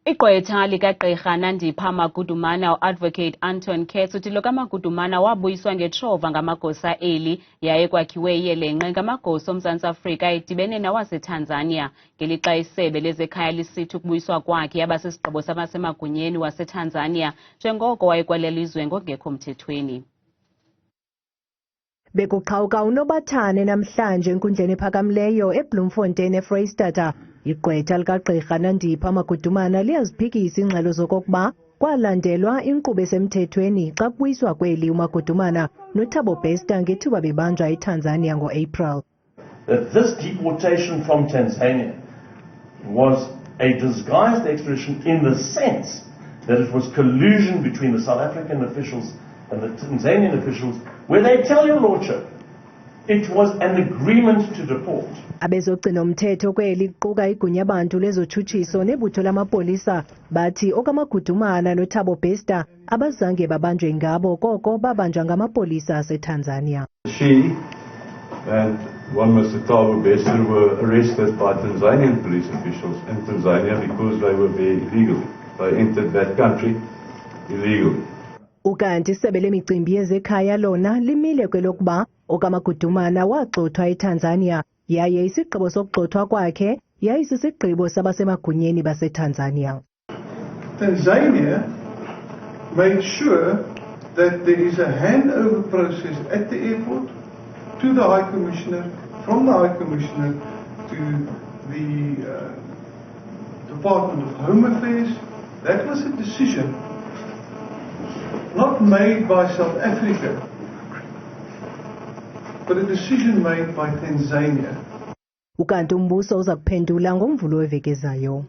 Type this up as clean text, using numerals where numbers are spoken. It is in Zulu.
Igqwetha likaGqirha Nandipha Magudumana, advocate Anton Katz, uthi loka Magudumana wabuyiswa ngetshova ngamagosa yaye kwakhiwe iyelenqe ngamagosa oMzantsi Afrika edibene nawaseTanzania. Ngelixa isebe lezekhaya lisithi ukubuyiswa kwakhe yabasisigqibo sabasemagunyeni waseTanzania njengoko wayekwelalizwe ngokungekho mthethweni. Bekuqhawuka unobathane namhlanje enkundleni ephakamileyo eBloemfontein eFreystata. Igqwetha likaGqirha Nandipha Magudumana liyaziphikisa ingxelo zokokuba kwalandelwa inkqubo esemthethweni xa kubuyiswa kweli uMagudumana noThabo Bester ngethuba bebanjwa eTanzania ngo-April. That this deportation from Tanzania was a disguised extradition in the sense that it was collusion between the South African officials and the Tanzanian officials, where they tell your lordship it was an agreement to deport. Abezogcina umthetho kweli kuquka igunya abantu lezotshutshiso nebutho lamapolisa bathi okaMagudumana noThabo Bester abazange babanjwe ngabo koko babanjwa ngamapolisa aseTanzania. She and one Mr. Thabo Bester were arrested by Tanzanian police officials in Tanzania because they were there illegally. They entered that country illegally. Ukanti isebe lemicimbi yezekhaya lona limile kwelokuba okaMagudumana waxothwa eTanzania yaye isigqibo sokugxothwa kwakhe yayisisigqibo sabasemagunyeni baseTanzania. Tanzania made sure that there is a handover process at the airport to the High Commissioner, from the High Commissioner to the Department of Home Affairs. That was a decision not made by South Africa, but a decision made by Tanzania. Ukanti umbuso uza kuphendula ngomvulo weveki ezayo.